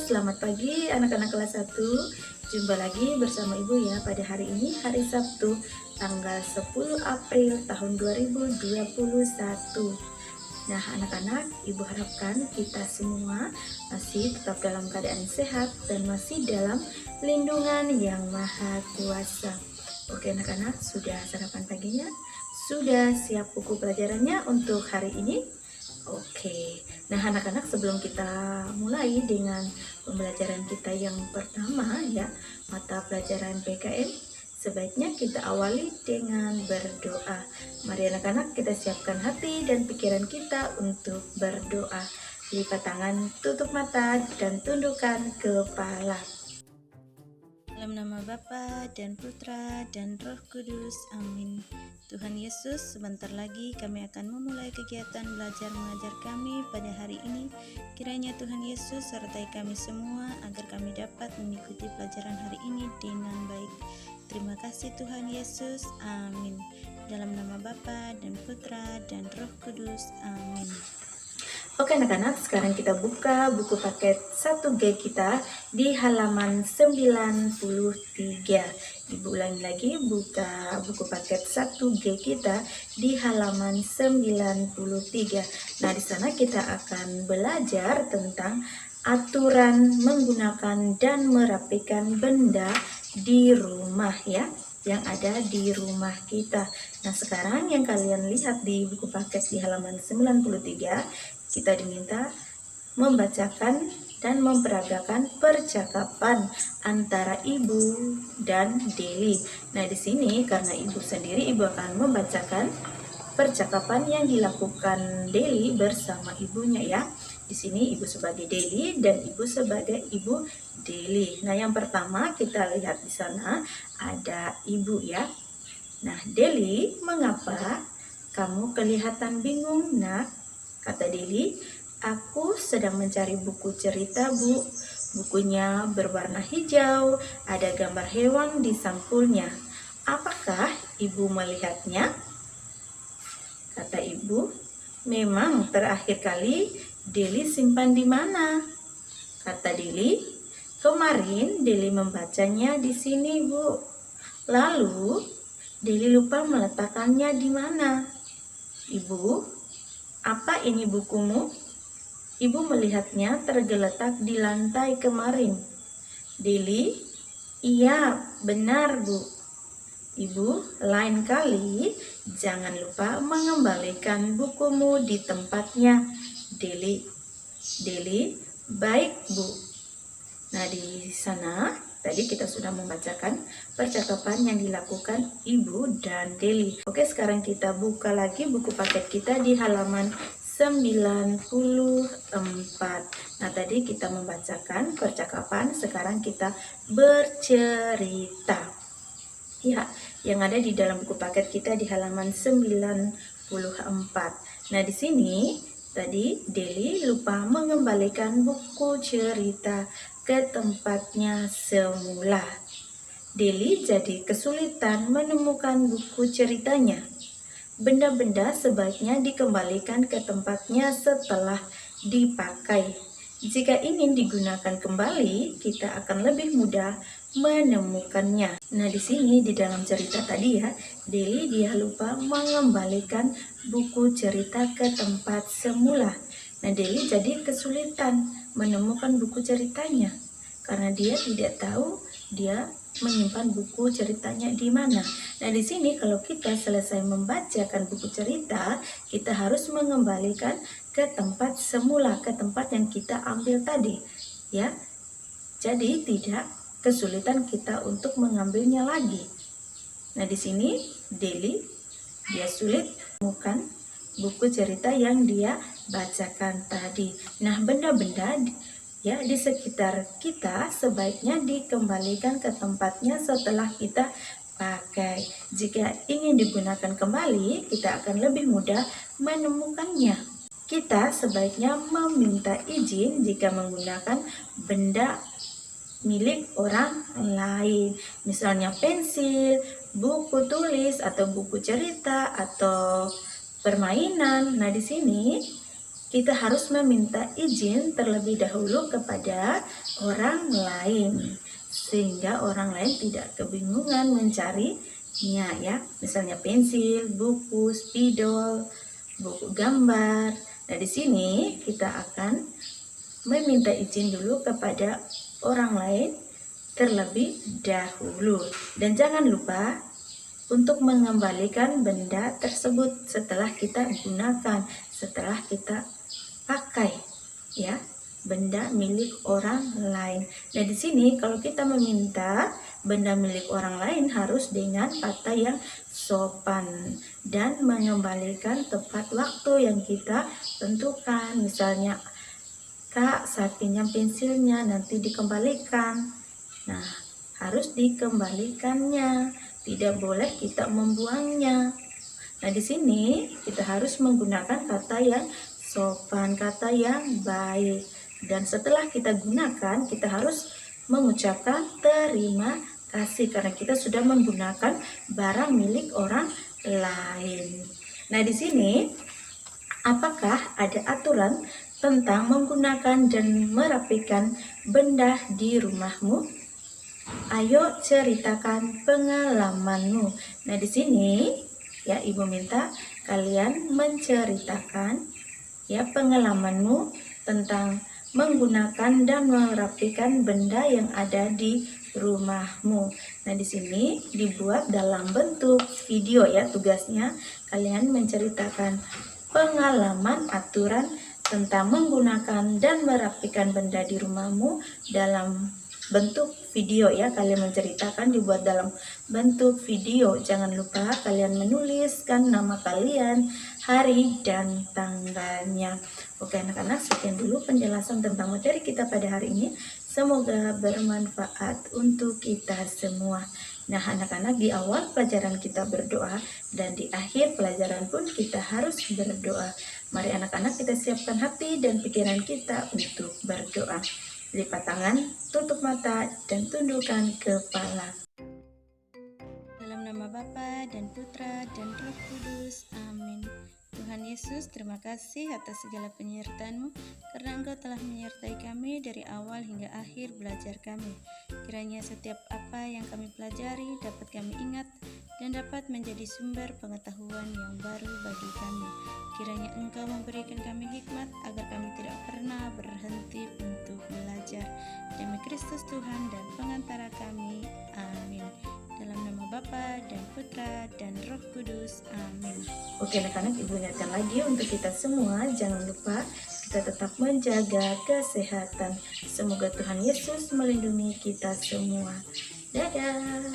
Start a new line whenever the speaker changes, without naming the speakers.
selamat pagi anak-anak kelas 1. Jumpa lagi bersama Ibu ya pada hari ini, hari Sabtu, tanggal 10 April tahun 2021. Nah anak-anak, Ibu harapkan kita semua masih tetap dalam keadaan sehat dan masih dalam lindungan yang maha kuasa. Oke anak-anak, sudah sarapan paginya? Sudah siap buku pelajarannya untuk hari ini? Oke, nah anak-anak sebelum kita mulai dengan pembelajaran kita yang pertama ya, mata pelajaran PKN, sebaiknya kita awali dengan berdoa. Mari anak-anak kita siapkan hati dan pikiran kita untuk berdoa. Lipat tangan, tutup mata, dan tundukkan kepala. Dalam nama Bapa dan Putra dan Roh Kudus, amin. Tuhan Yesus, sebentar lagi kami akan memulai kegiatan belajar mengajar kami pada hari ini. Kiranya Tuhan Yesus sertai kami semua agar kami dapat mengikuti pelajaran hari ini dengan baik. Terima kasih Tuhan Yesus, amin. Dalam nama Bapa dan Putra dan Roh Kudus, amin. Oke anak-anak, sekarang kita buka buku paket 1G kita di halaman 93. Ibu ulangi lagi, buka buku paket 1G kita di halaman 93. Nah, di sana kita akan belajar tentang aturan menggunakan dan merapikan benda di rumah ya, yang ada di rumah kita. Nah, sekarang yang kalian lihat di buku paket di halaman 93, kita diminta membacakan dan memperagakan percakapan antara Ibu dan Deli. Nah, di sini karena Ibu sendiri, Ibu akan membacakan percakapan yang dilakukan Deli bersama ibunya ya. Di sini Ibu sebagai Deli dan Ibu sebagai Ibu Deli. Nah, yang pertama kita lihat di sana ada Ibu ya. Nah, Deli, mengapa kamu kelihatan bingung, Nak? Kata Deli, aku sedang mencari buku cerita, Bu. Bukunya berwarna hijau, ada gambar hewan di sampulnya. Apakah Ibu melihatnya? Kata Ibu, memang terakhir kali Deli simpan di mana? Kata Deli, kemarin Deli membacanya di sini, Bu. Lalu, Deli lupa meletakkannya di mana? Ibu, apa ini bukumu? Ibu melihatnya tergeletak di lantai kemarin. Deli, iya benar Bu. Ibu, lain kali jangan lupa mengembalikan bukumu di tempatnya. Deli, baik Bu. Nah, di sana tadi kita sudah membacakan percakapan yang dilakukan Ibu dan Deli. Oke, sekarang kita buka lagi buku paket kita di halaman 94. Nah, tadi kita membacakan percakapan, sekarang kita bercerita. Ya, yang ada di dalam buku paket kita di halaman 94. Nah, di sini tadi Deli lupa mengembalikan buku cerita ke tempatnya semula. Deli jadi kesulitan menemukan buku ceritanya. Benda-benda sebaiknya dikembalikan ke tempatnya setelah dipakai. Jika ingin digunakan kembali, kita akan lebih mudah menemukannya. Nah, di sini di dalam cerita tadi ya, Deli dia lupa mengembalikan buku cerita ke tempat semula. Nah, Deli jadi kesulitan menemukan buku ceritanya karena dia tidak tahu dia menyimpan buku ceritanya di mana. Nah, di sini kalau kita selesai membacakan buku cerita, kita harus mengembalikan ke tempat semula, ke tempat yang kita ambil tadi, ya. Jadi tidak kesulitan kita untuk mengambilnya lagi. Nah, di sini Deli dia sulit menemukan buku cerita yang dia bacakan tadi. Nah, benda-benda ya di sekitar kita sebaiknya dikembalikan ke tempatnya setelah kita pakai. Jika ingin digunakan kembali, kita akan lebih mudah menemukannya. Kita sebaiknya meminta izin jika menggunakan benda milik orang lain, misalnya pensil, buku tulis atau buku cerita atau permainan. Nah, di sini kita harus meminta izin terlebih dahulu kepada orang lain, sehingga orang lain tidak kebingungan mencarinya ya. Misalnya pensil, buku, spidol, buku gambar. Nah, di sini kita akan meminta izin dulu kepada orang lain terlebih dahulu. Dan jangan lupa untuk mengembalikan benda tersebut setelah kita gunakan, setelah kita pakai ya, benda milik orang lain. Nah, di sini kalau kita meminta benda milik orang lain harus dengan kata yang sopan dan mengembalikan tepat waktu yang kita tentukan. Misalnya, Kak, saya pinjam pensilnya, nanti dikembalikan. Nah, harus dikembalikannya, tidak boleh kita membuangnya. Nah, di sini kita harus menggunakan kata yang sopan, kata yang baik. Dan setelah kita gunakan, kita harus mengucapkan terima kasih karena kita sudah menggunakan barang milik orang lain. Nah, di sini apakah ada aturan tentang menggunakan dan merapikan benda di rumahmu? Ayo ceritakan pengalamanmu. Nah, di sini ya, Ibu minta kalian menceritakan ya pengalamanmu tentang menggunakan dan merapikan benda yang ada di rumahmu. Nah, di sini dibuat dalam bentuk video ya, tugasnya kalian menceritakan pengalaman aturan tentang menggunakan dan merapikan benda di rumahmu dalam bentuk video ya. Kalian menceritakan dibuat dalam bentuk video. Jangan lupa kalian menuliskan nama kalian, hari dan tanggalnya. Oke anak-anak, sekian dulu penjelasan tentang materi kita pada hari ini. Semoga bermanfaat untuk kita semua. Nah anak-anak, di awal pelajaran kita berdoa dan di akhir pelajaran pun kita harus berdoa. Mari anak-anak kita siapkan hati dan pikiran kita untuk berdoa. Lipat tangan, tutup mata, dan tundukkan kepala. Dalam nama Bapa dan Putra dan Roh Kudus. Amin. Tuhan Yesus, terima kasih atas segala penyertaan-Mu, karena Engkau telah menyertai kami dari awal hingga akhir belajar kami. Kiranya setiap apa yang kami pelajari dapat kami ingat dan dapat menjadi sumber pengetahuan yang baru bagi kami. Kiranya Engkau memberikan kami hikmat agar kami tidak pernah berhenti untuk belajar. Demi Kristus Tuhan dan pengantara kami. Amin. Dalam nama Bapa dan Putra dan Roh Kudus. Amin. Oke anak-anak, Ibu ingatkan lagi untuk kita semua, jangan lupa kita tetap menjaga kesehatan. Semoga Tuhan Yesus melindungi kita semua. Dadah.